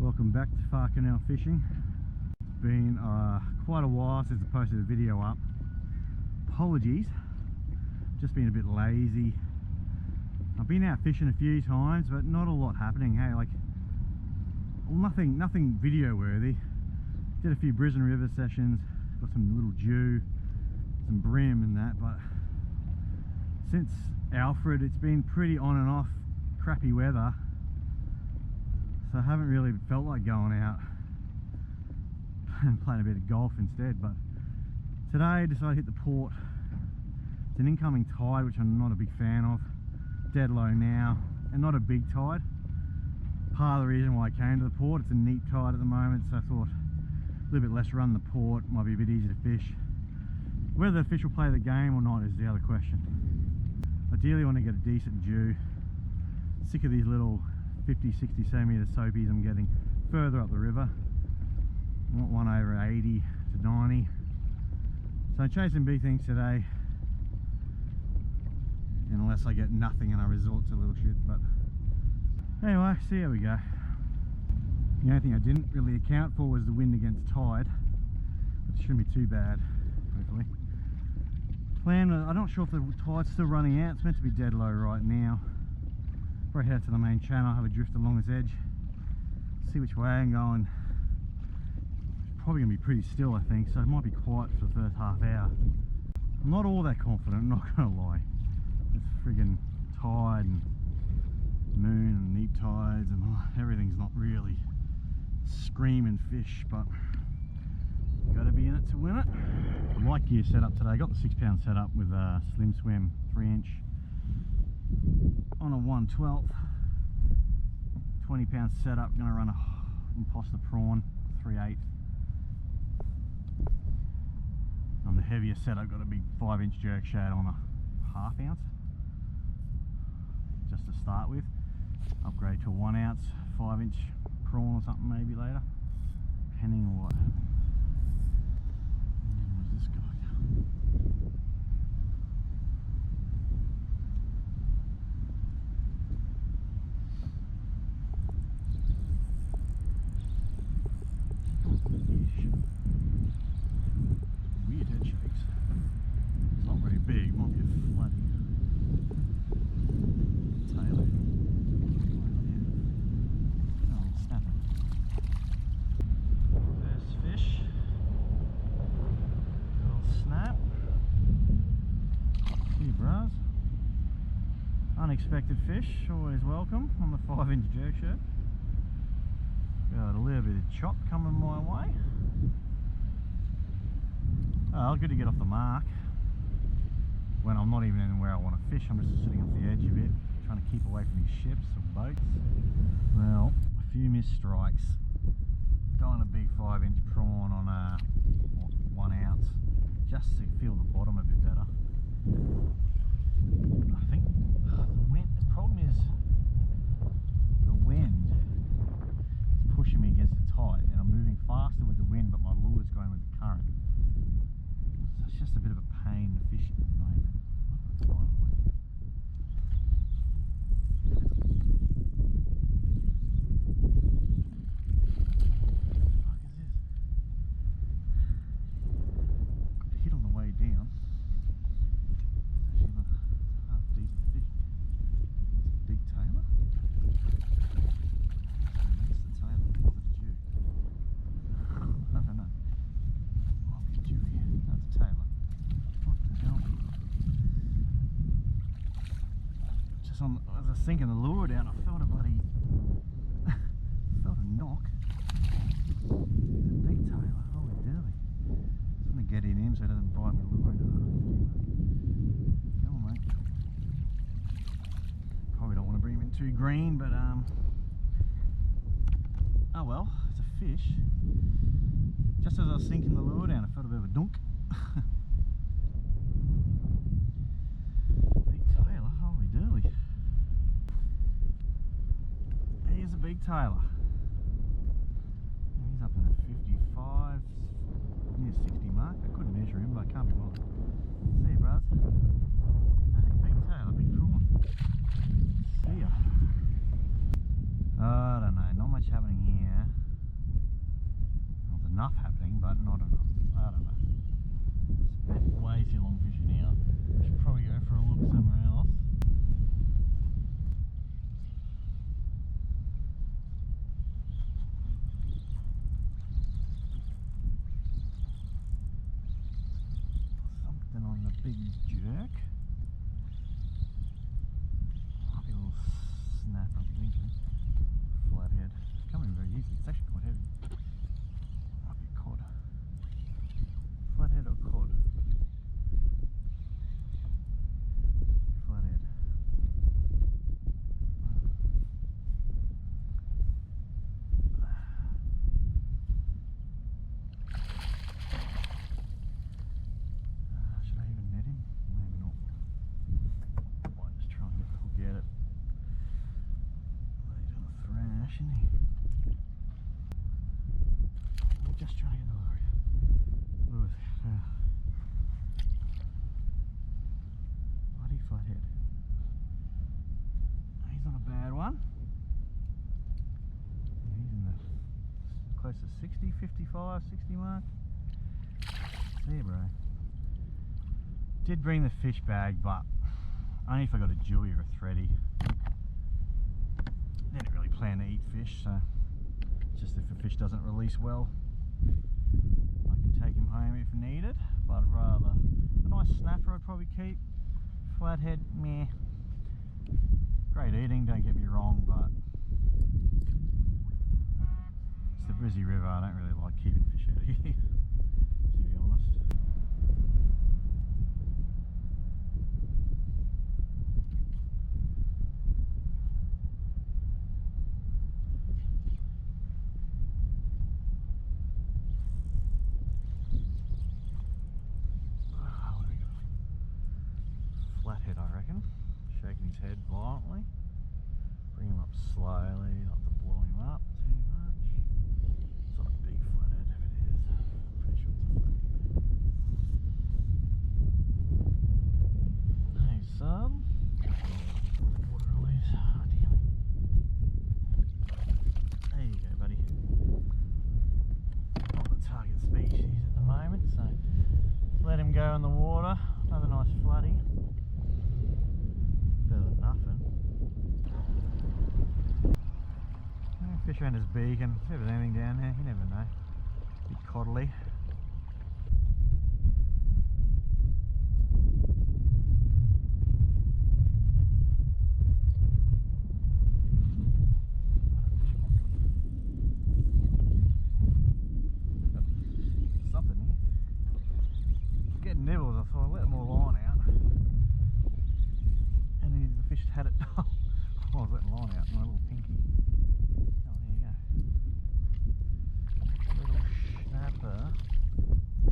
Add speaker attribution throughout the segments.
Speaker 1: Welcome back to Far Canal Fishing. It's been quite a while since I posted a video up. Apologies, just been a bit lazy. I've been out fishing a few times, but not a lot happening. Hey, like, well, nothing video worthy. Did a few Brisbane River sessions, got some little dew, some bream and that, but since Alfred it's been pretty on and off, crappy weather. So I haven't really felt like going out and playing a bit of golf instead. But today I decided to hit the port. It's an incoming tide, which I'm not a big fan of. Dead low now, and not a big tide. Part of the reason why I came to the port, it's a neat tide at the moment, so I thought a little bit less run the port, might be a bit easier to fish. Whether the fish will play the game or not is the other question. Ideally I want to get a decent dew. Sick of these little 50-60 centimetre soapies I'm getting further up the river. I want one over 80 to 90. So I'm chasing big things today, unless I get nothing and I resort to little shit. But anyway, see how we go. The only thing I didn't really account for was the wind against tide, but it shouldn't be too bad, hopefully. Plan, I'm not sure if the tide's still running out. It's meant to be dead low right now. Probably head to the main channel, have a drift along this edge, see which way I'm going. It's probably going to be pretty still, I think, so it might be quiet for the first half hour. I'm not all that confident, I'm not going to lie. This friggin' tide and moon and neap tides and everything's not really screaming fish, but you got to be in it to win it. The light gear setup today, I got the 6-pound setup with a Slim Swim 3-inch on a 1/12, 20-pound setup. Going to run a imposter prawn 3/8. On the heavier setup, got a big 5-inch jerk shad on a 1/2 ounce, just to start with. Upgrade to a 1 ounce 5-inch prawn or something maybe later, depending on what happens. Where's this guy? Weird head shakes. It's not very big, might be a flooding. Tailor. Oh, snapper. First fish. Little snap. See you, bros. Unexpected fish, always welcome on the 5-inch jerk shad. Got a little bit of chop coming my way. Oh, good to get off the mark when I'm not even in where I want to fish. I'm just sitting off the edge a bit, trying to keep away from these ships or boats. Well, a few missed strikes. Going a big 5-inch prawn on a 1 ounce, just to feel the bottom a bit better. I think the wind. The problem is the wind is pushing me against the tide, and I'm moving faster with the wind, but my lure's going with the current. So it's just a bit of a pain to fish at the moment. What the fuck is this? Got hit on the way down. It's actually not a half decent fish. It's a big tailor. That's the tailor, not the dew. I don't know. Might be a dew here. That's a tailor. What the hell? Just on, as I was sinking the lure down, I felt a bloody, felt a knock. It's a big tailor, holy dooly. Just want to get in him so he doesn't bite my lure into half. Come on, mate. Probably don't want to bring him in too green, but oh well, it's a fish. Just as I was sinking the lure down, I felt a bit of a dunk. Big tailor, holy dooly. Here's a big tailor. He's up in the 55, near 60 mark. I couldn't measure him, but I can't be bothered. See you, bros. Big tailor, big prawn. See ya. I don't know, not much happening here. Well, there's enough happening, but not enough. I don't know. It's a bit way too long fishing now. Should probably go for a look somewhere else. Something on the big jerk. Might be a little snapper, I'm thinking. Flathead. It's coming very easy. It's actually quite heavy. Might be a cod. Flathead or cod? Flathead. Should I even net him? Maybe not. Might just try and get it. He's on a thrash, isn't he? Just trying to get the lure out. Lures out. Bloody flathead. He's not a bad one. He's in the close to 60, 55, 60 mark. There, bro. Did bring the fish bag, but only if I got a jewie or a thready. Didn't really plan to eat fish, so just if a fish doesn't release well, I can take him home if needed. But I'd rather a nice snapper I'd probably keep. Flathead, meh. Great eating, don't get me wrong, but it's the Brisbane River. I don't really like keeping fish out of here, to be honest. What do we got? Flathead, I reckon. Shaking his head violently. Bring him up slowly, not to blow him up too much. It's not a big flathead if it is. Pretty sure it's a flathead. Hey, son. Water release. Oh, damn it. There you go, buddy. Not the target species at the moment, so let him go in the water. Another nice floodie. Better than nothing. Fish around his beacon. If there's anything down there, you never know. Bit coddly. Something here. Getting nibbles, I thought I'd let them all line out. And the fish had it. I was letting line out, my little pinky. Oh, there you go. Little snapper. Bit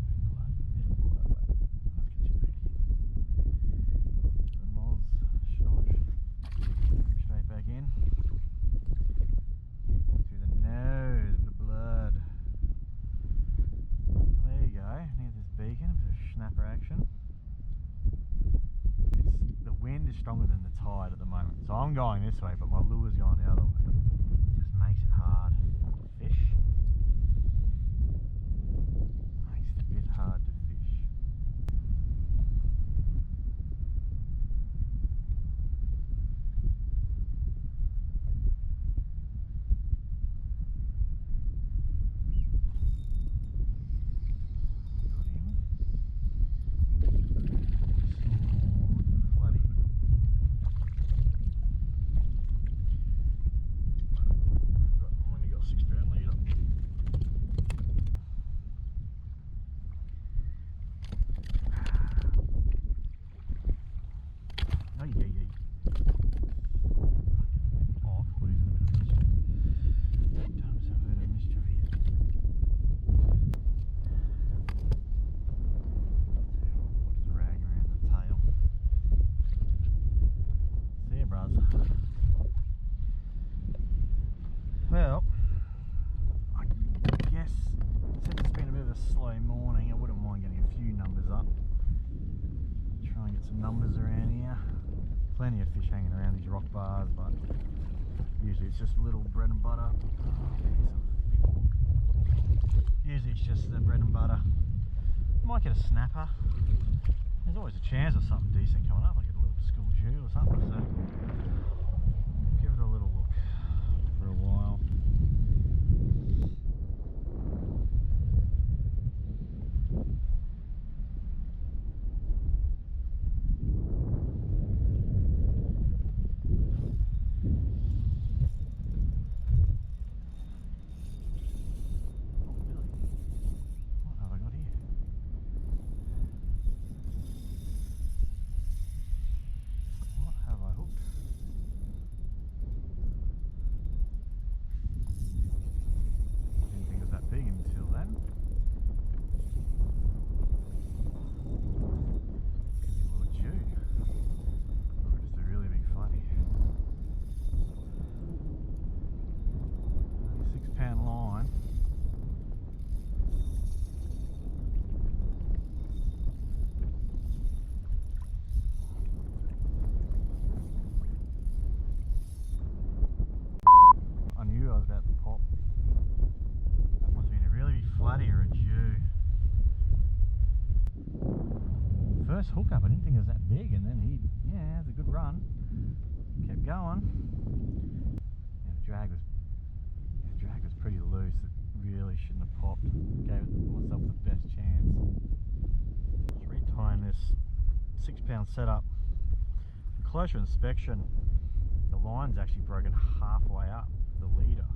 Speaker 1: of blood, mate. Let's get you back in. The moz, schnosh. Straight back in. Through the nose, bit of blood. There you go, near this beacon, a bit of snapper action. The wind is stronger than the tide at the moment, so I'm going this way, but my lure's going the other way. It just makes it hard to fish. Makes it a bit hard to fish. Got him. Bloody. I've only got 6 pound leader. Ay, ay, ay. Oh, I thought he was a bit of mischief. Done himself a bit of mischief here. What's the rag around the tail? See ya, bros. Well, I guess since it's been a bit of a slow morning, I wouldn't mind getting a few numbers up. Try and get some numbers around here. Plenty of fish hanging around these rock bars, but Usually it's just little bread and butter. Usually it's just the bread and butter. Might get a snapper. There's always a chance of something decent coming up. I get a little school Jew or something, so give it a little look for a while. First hookup, I didn't think it was that big, and then he, yeah, it's a good run. Kept going. Yeah, the drag was pretty loose. It really shouldn't have popped. Gave myself the best chance. Just retying this 6-pound setup. On closer inspection, the line's actually broken halfway up the leader.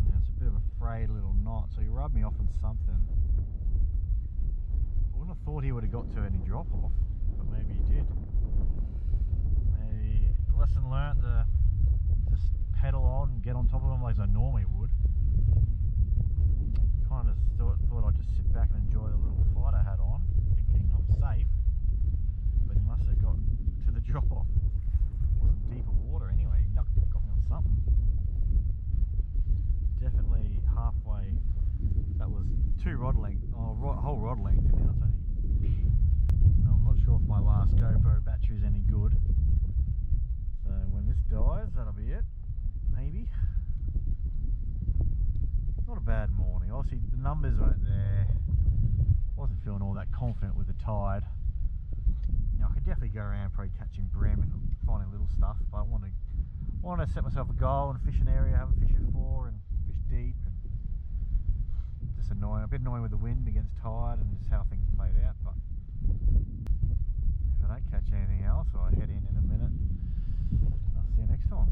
Speaker 1: Yeah, it's a bit of a frayed little knot, so he rubbed me off on something. I wouldn't have thought he would have got to any drop off, but maybe he did. Maybe lesson learnt to just pedal on and get on top of him like I normally would. Kind of thought I'd just sit back and enjoy the little fight I had on, thinking I'm safe, but he must have got to the drop off. It wasn't deeper water anyway, he got me on something. Definitely halfway. That was 2 rod length, whole rod length, and now it's only. No, I'm not sure if my last GoPro battery is any good. So when this dies, that'll be it. Maybe. Not a bad morning. Obviously the numbers weren't there. Wasn't feeling all that confident with the tide. Now I could definitely go around probably catching bream and finding little stuff, but I want to set myself a goal and fish an area I haven't fished before and fish deep. And just annoying, a bit annoying with the wind against tide and just how things played out, but if I don't catch anything else, I'll head in a minute. I'll see you next time.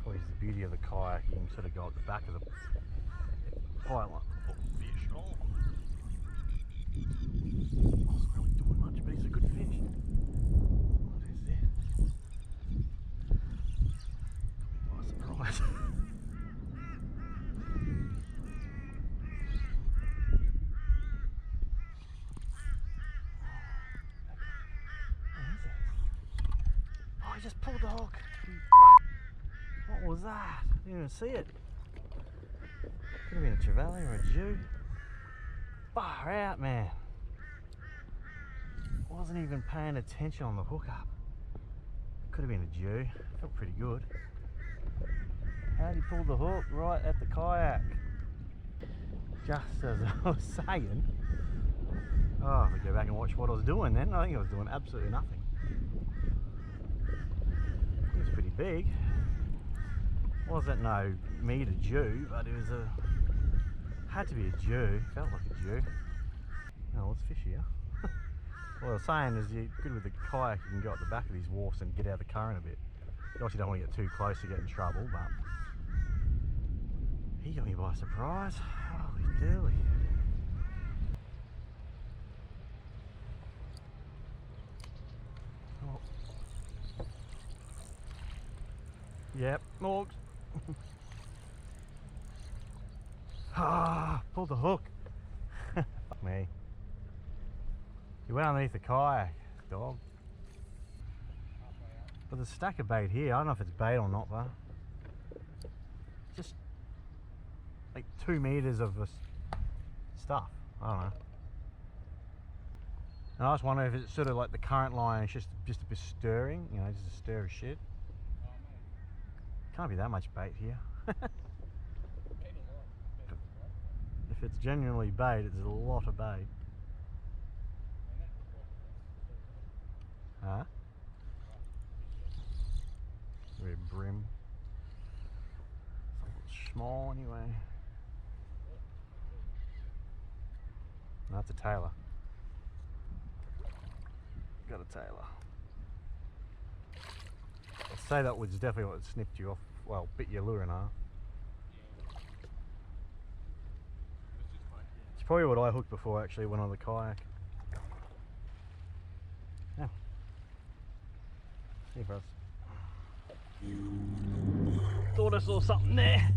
Speaker 1: Probably the beauty of the kayak, you can sort of go at the back of the pilot. Oh, fish. Oh. Wasn't really doing much, but he's a good fish. What is this? Got me by surprise. Oh, he just pulled the hook. What was that? I didn't even see it. Could have been a trevally or a Jew. Far out, man. Wasn't even paying attention on the hookup. Could have been a Jew. Felt pretty good. How'd he pull the hook? Right at the kayak. Just as I was saying. Oh, if I go back and watch what I was doing then, I think I was doing absolutely nothing. It was pretty big. Wasn't no meter Jew, but it was had to be a Jew. Felt like a Jew. Oh, let's fish here. What I was saying is, you're good with the kayak, you can go at the back of these wharfs and get out of the current a bit. You obviously don't want to get too close to get in trouble, but he got me by surprise. Holy dooly. Oh. Yep, Morgs. Ah, pulled the hook. Fuck me. You went underneath the kayak, dog. But there's a stack of bait here. I don't know if it's bait or not, though. Just like 2 meters of this stuff. I don't know. And I just wonder if it's sort of like the current line, it's just a bit stirring, you know, just a stir of shit. Can't be that much bait here. If it's genuinely bait, it's a lot of bait. Huh? Very brim. Something small anyway. No, that's a tailor. Got a tailor. I'd say that was definitely what snipped you off, well, bit your lure in half. It's probably what I hooked before actually when on the kayak. Yeah. See for us. Thought I saw something there.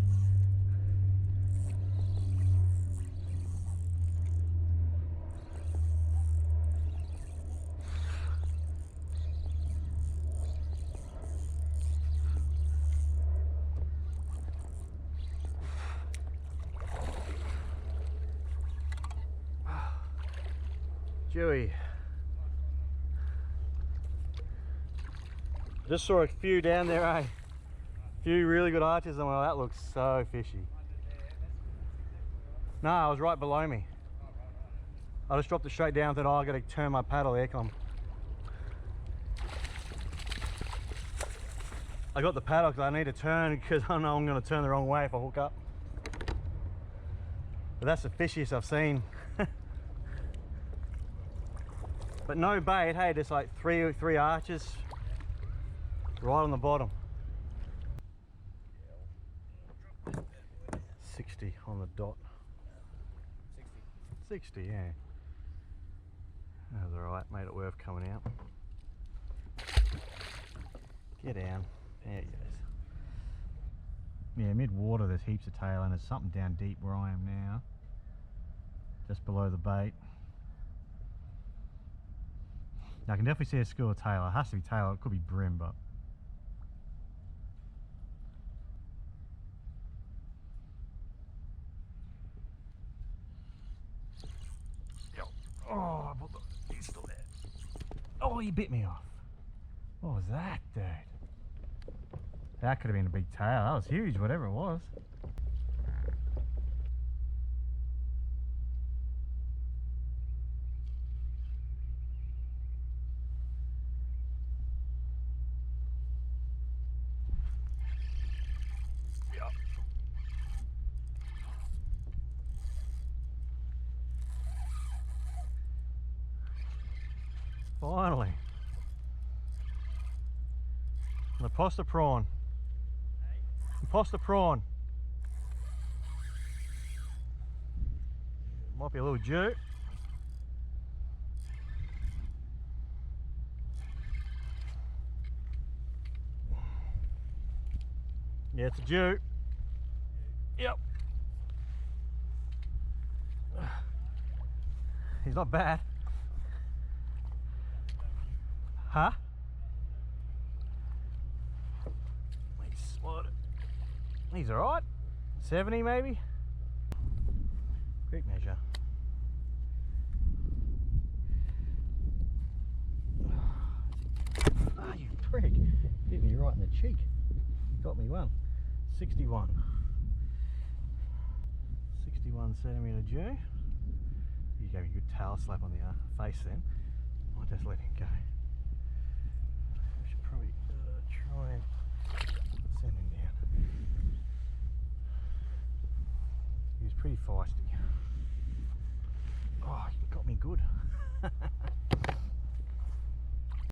Speaker 1: Chewy. Just saw a few down there, eh? A few really good arches, and well, that looks so fishy. No, it was right below me. I just dropped it straight down and thought, oh, I gotta turn my paddle there. I got the paddle because I need to turn because I know I'm gonna turn the wrong way if I hook up. But that's the fishiest I've seen. But no bait, hey, just like three arches right on the bottom. 60 on the dot. 60, yeah. That was alright, made it worth coming out. Get down. There he goes. Yeah, mid-water there's heaps of tail and there's something down deep where I am now. Just below the bait. Now I can definitely see a school of tail. It has to be tail, it could be brim, but oh, he's still there. Oh, he bit me off. What was that, dude? That could have been a big tail. That was huge, whatever it was. Finally. An imposter prawn. Imposter prawn. Might be a little Jew. Yeah, it's a Jew. Yep. He's not bad. Huh? He's alright. 70 maybe? Quick measure. Ah, you prick. Hit me right in the cheek. Got me one. 61. 61 centimetre Jew. You gave me a good tail slap on the face then. I'll just let him go. I should probably try and send him down. He was pretty feisty. Oh, he got me good.